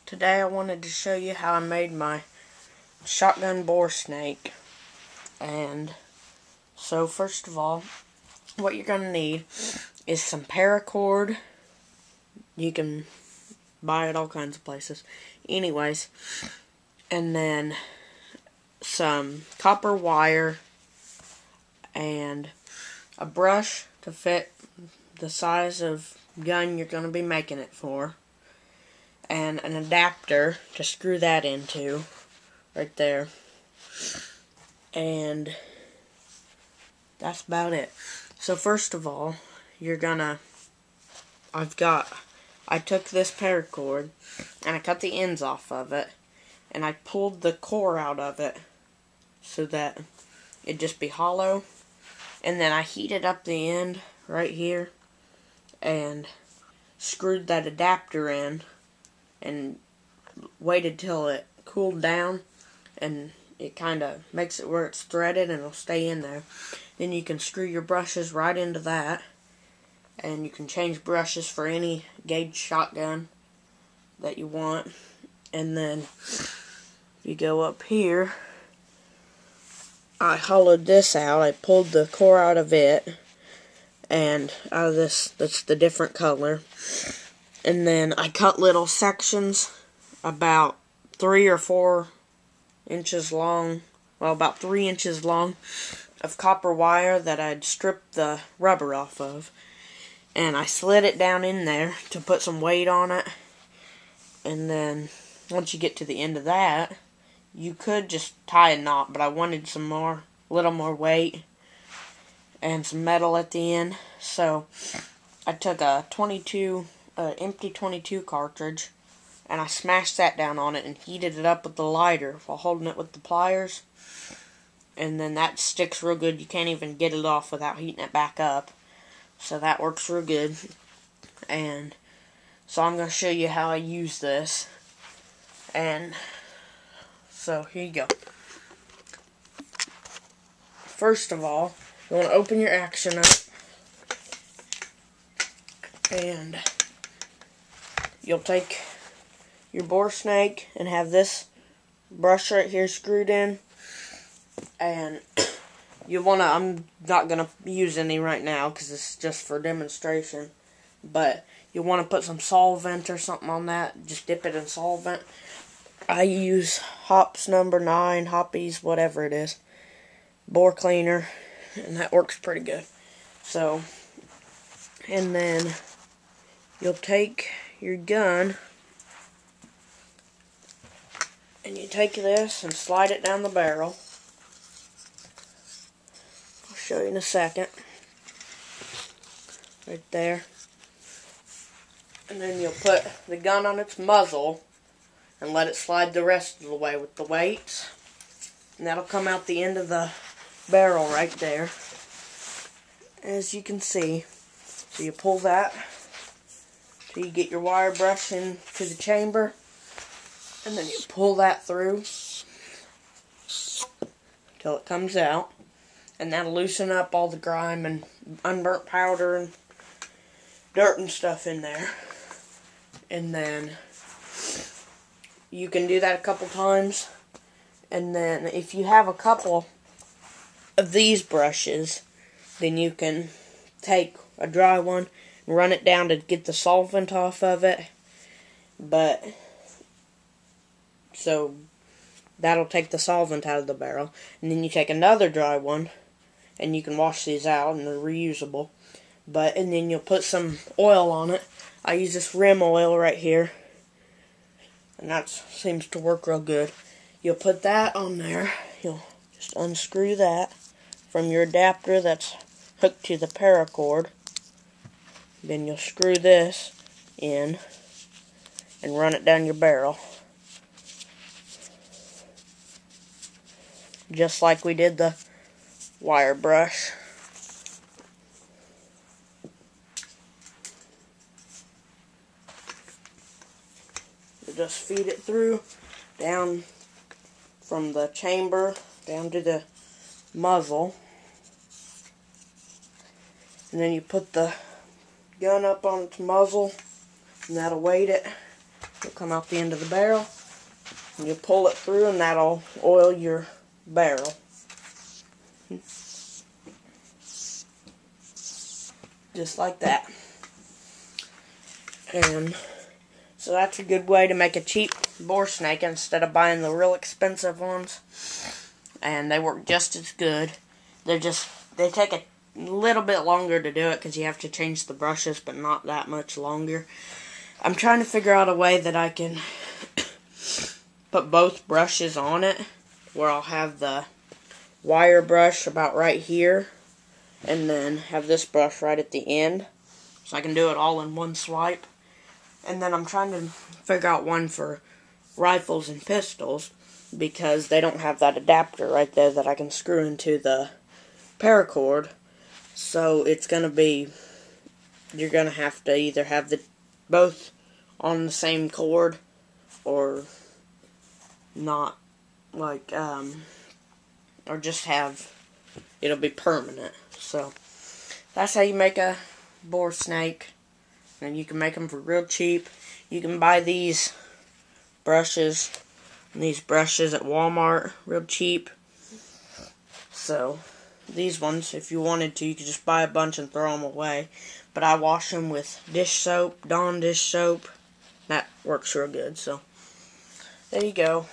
Today I wanted to show you how I made my shotgun bore snake. And so first of all, what you're going to need is some paracord. You can buy it all kinds of places. Anyways, and then some copper wire and a brush to fit the size of gun you're going to be making it for, and an adapter to screw that into right there, and that's about it. So first of all, I took this paracord and I cut the ends off of it, and I pulled the core out of it so that it'd just be hollow, and then I heated up the end right here and screwed that adapter in and waited till it cooled down, and it kind of makes it where it's threaded and it'll stay in there. Then you can screw your brushes right into that, and you can change brushes for any gauge shotgun that you want. And then you go up here, I hollowed this out. I pulled the core out of it and out of this, that's the different color. And then I cut little sections about 3 or 4 inches long, well, about 3 inches long, of copper wire that I'd stripped the rubber off of. And I slid it down in there to put some weight on it. And then once you get to the end of that, you could just tie a knot, but I wanted a little more weight and some metal at the end. So I took a empty 22 cartridge, and I smashed that down on it and heated it up with the lighter while holding it with the pliers. And then that sticks real good. You can't even get it off without heating it back up. So that works real good. And so I'm going to show you how I use this. And so here you go. First of all, you want to open your action up, and you'll take your bore snake and have this brush right here screwed in, and you want to, I'm not going to use any right now because it's just for demonstration, but you want to put some solvent or something on that. Just dip it in solvent. I use Hops number 9, Hoppies, whatever it is, bore cleaner, and that works pretty good. So, and then you'll take your gun and you take this and slide it down the barrel. I'll show you in a second. Right there. And then you'll put the gun on its muzzle and let it slide the rest of the way with the weights. And that'll come out the end of the barrel right there, as you can see. So you pull that till you get your wire brush into the chamber, and then you pull that through till it comes out, and that'll loosen up all the grime and unburnt powder and dirt and stuff in there. And then you can do that a couple times, and then if you have a couple of these brushes, then you can take a dry one and run it down to get the solvent off of it. But so that'll take the solvent out of the barrel, and then you take another dry one and you can wash these out and they're reusable. And then you'll put some oil on it. I use this rim oil right here, and that seems to work real good. You'll put that on there. You'll just unscrew that from your adapter that's hooked to the paracord. Then you'll screw this in and run it down your barrel, just like we did the wire brush. You just feed it through down from the chamber down to the muzzle, and then you put the gun up on its muzzle, and that'll weight it will come out the end of the barrel. And you pull it through and that'll oil your barrel. Just like that. And so that's a good way to make a cheap bore snake instead of buying the real expensive ones. And they work just as good. They take a little bit longer to do it because you have to change the brushes, but not that much longer. I'm trying to figure out a way that I can put both brushes on it, where I'll have the wire brush about right here and then have this brush right at the end, so I can do it all in one swipe. And then I'm trying to figure out one for rifles and pistols, because they don't have that adapter right there that I can screw into the paracord. So it's going to be, you're going to have to either have both on the same cord or not, like, or just have, it'll be permanent. So that's how you make a bore snake. And you can make them for real cheap. You can buy these brushes at Walmart real cheap. So these ones, if you wanted to, you could just buy a bunch and throw them away. But I wash them with dish soap, Dawn dish soap. That works real good. So there you go.